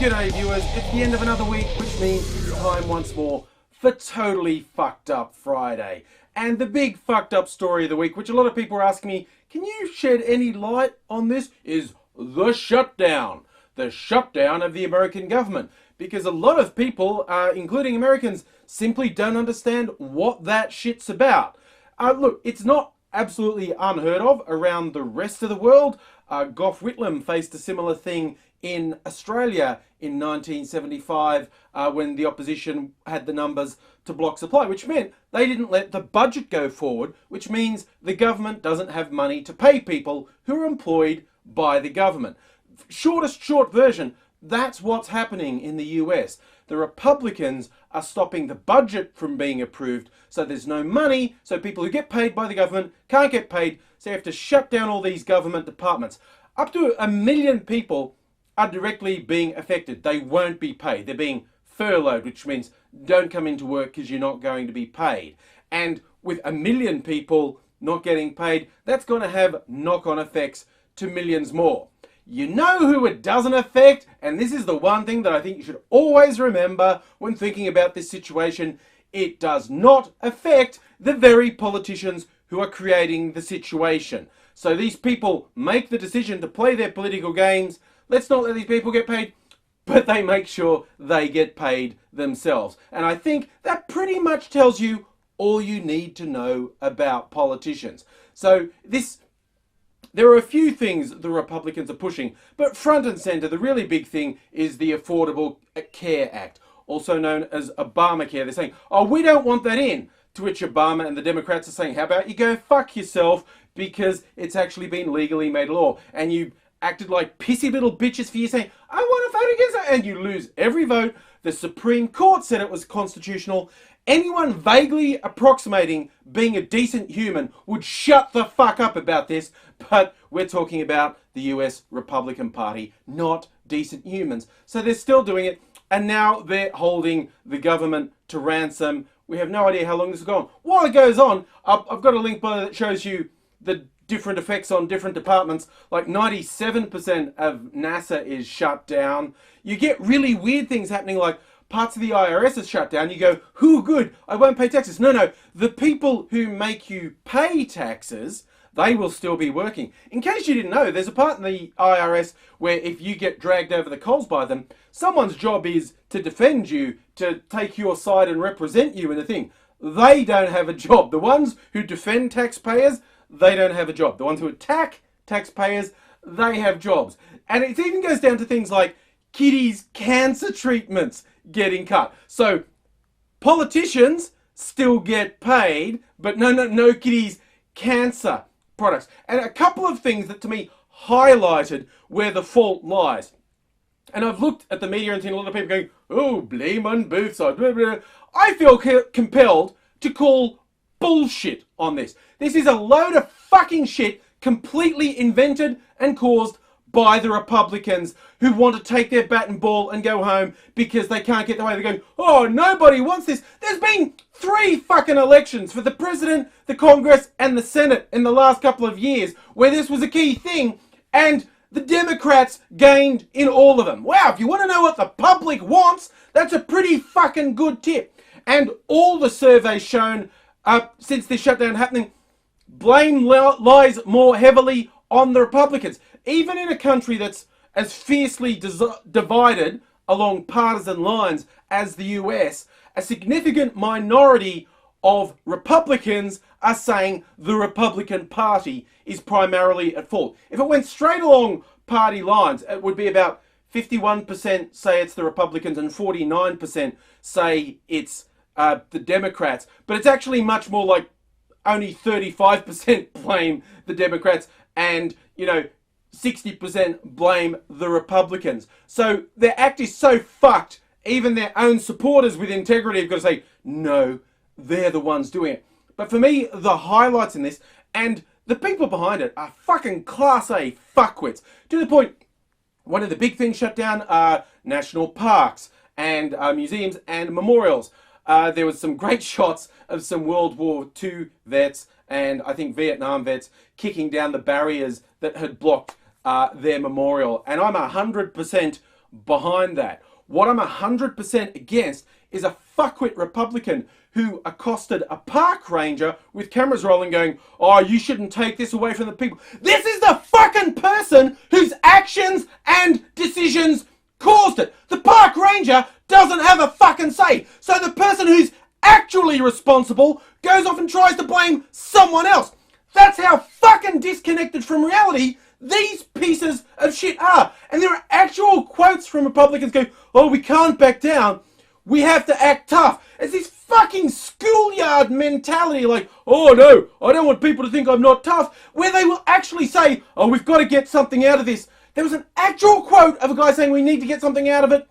G'day viewers, it's the end of another week, which means it's time once more for Totally Fucked Up Friday. And the big fucked up story of the week, which a lot of people are asking me, can you shed any light on this, is the shutdown. The shutdown of the American government. Because a lot of people, including Americans, simply don't understand what that shit's about. Look, it's not absolutely unheard of around the rest of the world. Gough Whitlam faced a similar thing in Australia in 1975 when the opposition had the numbers to block supply, which meant they didn't let the budget go forward, which means the government doesn't have money to pay people who are employed by the government. Short version, that's what's happening in the US. The Republicans are stopping the budget from being approved, so there's no money, so people who get paid by the government can't get paid, so you have to shut down all these government departments. Up to 1 million people are directly being affected. They won't be paid. They're being furloughed, which means don't come into work because you're not going to be paid. And with 1 million people not getting paid, that's going to have knock-on effects to millions more. You know who it doesn't affect, and this is the one thing that I think you should always remember when thinking about this situation. It does not affect the very politicians who are creating the situation. So these people make the decision to play their political games. Let's not let these people get paid, but they make sure they get paid themselves. And I think that pretty much tells you all you need to know about politicians. So there are a few things the Republicans are pushing, but front and center, the really big thing is the Affordable Care Act, also known as Obamacare. They're saying, oh, we don't want that in. To which Obama and the Democrats are saying, how about you go fuck yourself, because it's actually been legally made law. And you acted like pissy little bitches for you saying, I want to vote against it, and you lose every vote. The Supreme Court said it was constitutional. Anyone vaguely approximating being a decent human would shut the fuck up about this, but we're talking about the US Republican Party, not decent humans. So they're still doing it, and now they're holding the government to ransom. We have no idea how long this will go on. While it goes on, I've got a link below that shows you the different effects on different departments. Like 97% of NASA is shut down. You get really weird things happening, like parts of the IRS is shut down. You go, who good? I won't pay taxes. No. The people who make you pay taxes, they will still be working. In case you didn't know, there's a part in the IRS where if you get dragged over the coals by them, someone's job is to defend you, to take your side and represent you in the thing. They don't have a job. The ones who defend taxpayers, they don't have a job. The ones who attack taxpayers, they have jobs. And it even goes down to things like kiddies' cancer treatments getting cut. So politicians still get paid, but no kiddies' cancer products. And a couple of things that to me highlighted where the fault lies. And I've looked at the media and seen a lot of people going, oh, blame on both sides. Blah, blah. I feel compelled to call bullshit on this. This is a load of fucking shit completely invented and caused by the Republicans who want to take their bat and ball and go home because they can't get the way. They're going, oh, nobody wants this. There's been 3 fucking elections for the president, the Congress, and the Senate in the last couple of years where this was a key thing, and the Democrats gained in all of them. Wow, if you want to know what the public wants, that's a pretty fucking good tip. And all the surveys shown since this shutdown happening, blame lies more heavily on the Republicans. Even in a country that's as fiercely divided along partisan lines as the US, a significant minority of Republicans are saying the Republican Party is primarily at fault. If it went straight along party lines, it would be about 51% say it's the Republicans and 49% say it's the Democrats. But it's actually much more like only 35% blame the Democrats and, 60% blame the Republicans. So their act is so fucked, even their own supporters with integrity have got to say, no, they're the ones doing it. But for me, the highlights in this, and the people behind it, are fucking class A fuckwits. To the point, one of the big things shut down are national parks and museums and memorials. There was some great shots of some World War II vets and I think Vietnam vets kicking down the barriers that had blocked their memorial. And I'm 100% behind that. What I'm 100% against is a fuckwit Republican who accosted a park ranger with cameras rolling going, oh, you shouldn't take this away from the people. This is the fucking person whose actions and decisions caused it. The park ranger doesn't have a fucking say. So the person who's actually responsible goes off and tries to blame someone else. That's how fucking disconnected from reality these pieces of shit are. And there are actual quotes from Republicans going, oh, we can't back down. We have to act tough. It's this fucking schoolyard mentality like, oh no, I don't want people to think I'm not tough, where they will actually say, oh, we've got to get something out of this. There was an actual quote of a guy saying we need to get something out of it,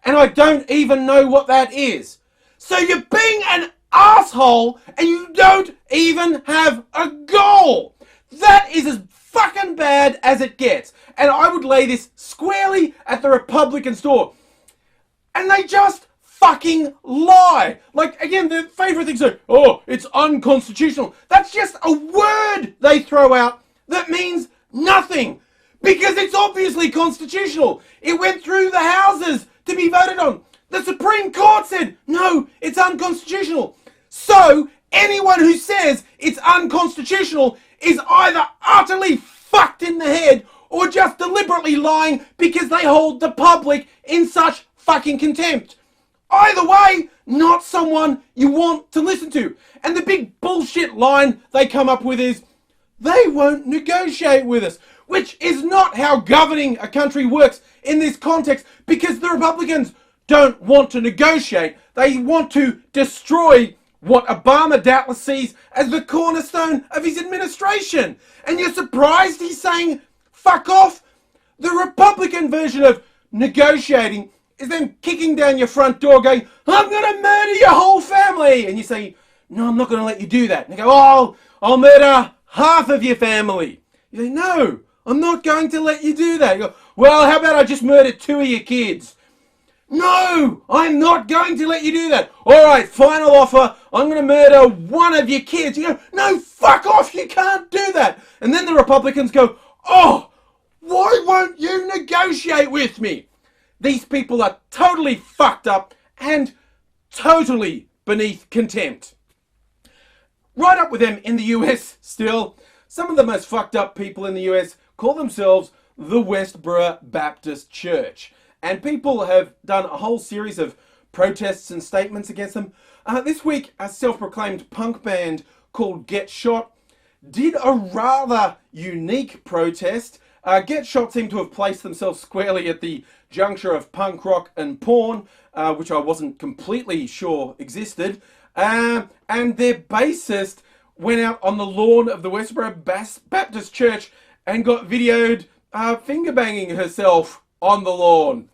and I don't even know what that is. So you're being an asshole and you don't even have a goal. That is as fucking bad as it gets. And I would lay this squarely at the Republicans' door. And they just fucking lie. Like, again, their favourite things are, oh, it's unconstitutional. That's just a word they throw out that means nothing. Because it's obviously constitutional. It went through the houses to be voted on. The Supreme Court said, no, it's unconstitutional. So, anyone who says it's unconstitutional is either utterly fucked in the head or just deliberately lying because they hold the public in such fucking contempt. Either way, not someone you want to listen to. And the big bullshit line they come up with is, they won't negotiate with us, which is not how governing a country works in this context, because the Republicans don't want to negotiate. They want to destroy what Obama doubtless sees as the cornerstone of his administration. And you're surprised he's saying, fuck off? The Republican version of negotiating is them kicking down your front door going, I'm going to murder your whole family. And you say, no, I'm not going to let you do that. And they go, oh, I'll murder half of your family. You say, no, I'm not going to let you do that. You go, well, how about I just murder 2 of your kids? No, I'm not going to let you do that. All right, final offer. I'm going to murder 1 of your kids. You go, no, fuck off. You can't do that. And then the Republicans go, oh, why won't you negotiate with me? These people are totally fucked up and totally beneath contempt. Right up with them in the US still, some of the most fucked up people in the US call themselves the Westboro Baptist Church. And people have done a whole series of protests and statements against them. This week, a self-proclaimed punk band called Get Shot did a rather unique protest. Get Shot seem to have placed themselves squarely at the juncture of punk rock and porn, which I wasn't completely sure existed. And their bassist went out on the lawn of the Westboro Baptist Church and got videoed finger banging herself on the lawn,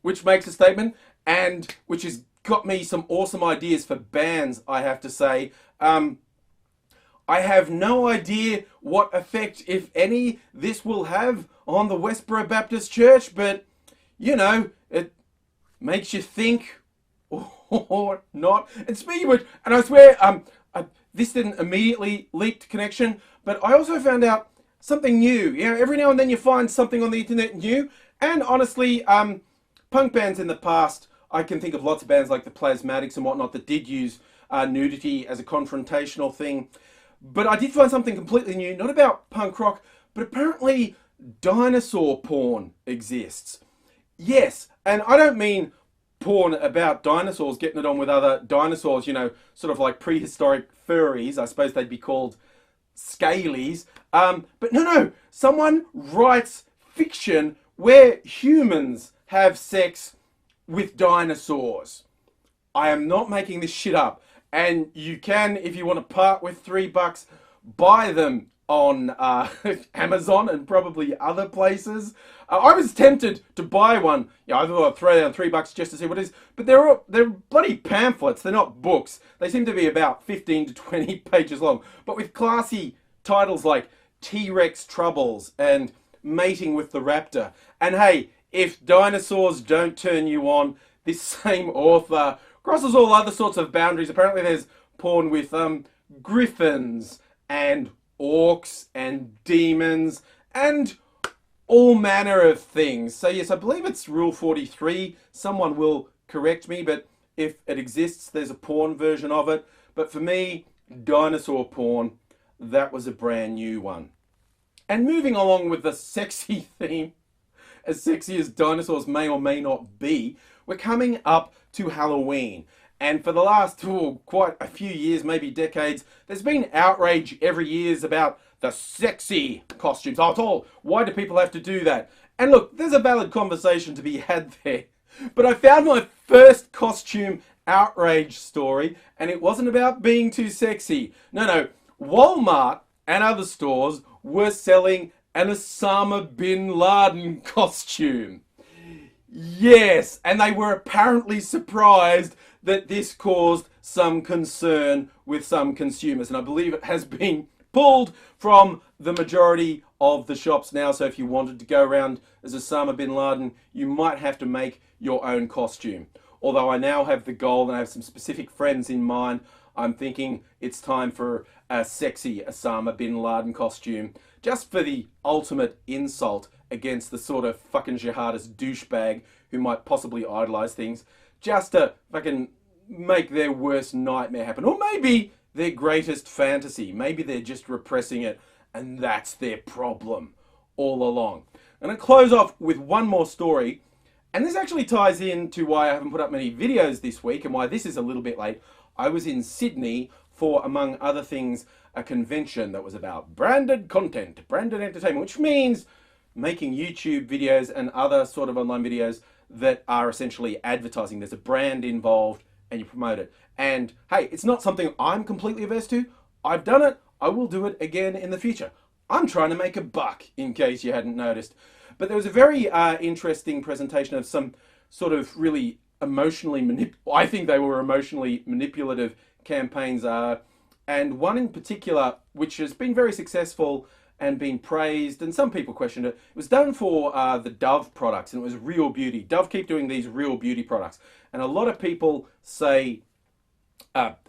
which makes a statement, and which has got me some awesome ideas for bands, I have to say. I have no idea what effect, if any, this will have on the Westboro Baptist Church, but, you know, it makes you think or not. And speaking of which, and I swear, this didn't immediately leak to connection, but I also found out something new. You know, every now and then you find something on the internet new, and honestly, punk bands in the past, I can think of lots of bands like the Plasmatics and whatnot that did use nudity as a confrontational thing. But I did find something completely new, not about punk rock, but apparently dinosaur porn exists. Yes, and I don't mean porn about dinosaurs getting it on with other dinosaurs, you know, sort of like prehistoric furries. I suppose they'd be called scalies. But no, someone writes fiction where humans have sex with dinosaurs. I am not making this shit up. And you can, if you want to part with $3, buy them on Amazon and probably other places. I was tempted to buy one. Yeah, I thought I'd throw down $3 just to see what it is. But they're bloody pamphlets. They're not books. They seem to be about 15 to 20 pages long, but with classy titles like T-Rex Troubles and Mating with the Raptor. And hey, if dinosaurs don't turn you on, this same author crosses all other sorts of boundaries. Apparently there's porn with griffins and orcs and demons and all manner of things. So yes, I believe it's Rule 43. Someone will correct me, but if it exists, there's a porn version of it. But for me, dinosaur porn, that was a brand new one. And moving along with the sexy theme, as sexy as dinosaurs may or may not be, we're coming up to Halloween. And for the last quite a few years, maybe decades, there's been outrage every year about the sexy costumes. Oh, why do people have to do that? And look, there's a valid conversation to be had there. But I found my first costume outrage story, and it wasn't about being too sexy. No. Wal-Mart and other stores were selling an Osama bin Laden costume. Yes, and they were apparently surprised that this caused some concern with some consumers. And I believe it has been pulled from the majority of the shops now. So if you wanted to go around as Osama bin Laden, you might have to make your own costume. Although I now have the goal and I have some specific friends in mind, I'm thinking it's time for a sexy Osama bin Laden costume, just for the ultimate insult against the sort of fucking jihadist douchebag who might possibly idolize things, just to fucking make their worst nightmare happen. Or maybe their greatest fantasy. Maybe they're just repressing it and that's their problem all along. I'm going to close off with one more story. And this actually ties into why I haven't put up many videos this week and why this is a little bit late. I was in Sydney for, among other things, a convention that was about branded content, branded entertainment, which means making YouTube videos and other sort of online videos that are essentially advertising. There's a brand involved and you promote it. And hey, it's not something I'm completely averse to. I've done it. I will do it again in the future. I'm trying to make a buck, in case you hadn't noticed. But there was a very interesting presentation of some sort of really emotionally I think they were emotionally manipulative campaigns, and one in particular which has been very successful and been praised, and some people questioned it. It was done for the Dove products, and it was Real Beauty. Dove keep doing these Real Beauty products, and a lot of people say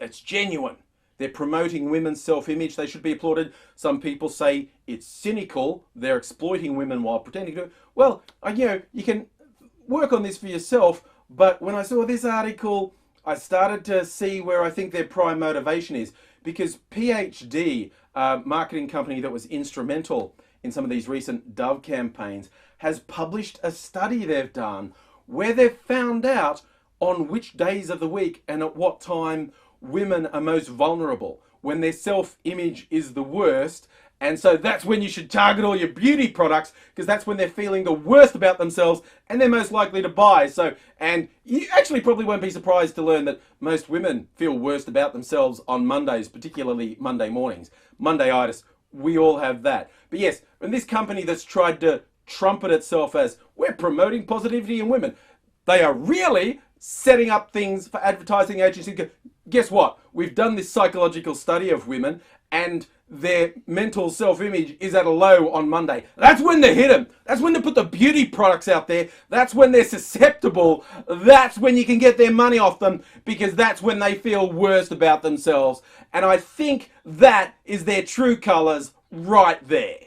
it's genuine. They're promoting women's self-image. They should be applauded. Some people say it's cynical. They're exploiting women while pretending to. Well, you can work on this for yourself. But when I saw this article, I started to see where I think their prime motivation is. Because PhD, a marketing company that was instrumental in some of these recent Dove campaigns, has published a study they've done where they've found out on which days of the week and at what time women are most vulnerable, when their self-image is the worst. And so that's when you should target all your beauty products, because that's when they're feeling the worst about themselves and they're most likely to buy. So, and you actually probably won't be surprised to learn that most women feel worst about themselves on Mondays, particularly Monday mornings. Monday-itis, we all have that. But yes, and this company that's tried to trumpet itself as, we're promoting positivity in women, they are really setting up things for advertising agencies. Guess what? We've done this psychological study of women and their mental self-image is at a low on Monday. That's when they hit them. That's when they put the beauty products out there. That's when they're susceptible. That's when you can get their money off them, because that's when they feel worst about themselves. And I think that is their true colors right there.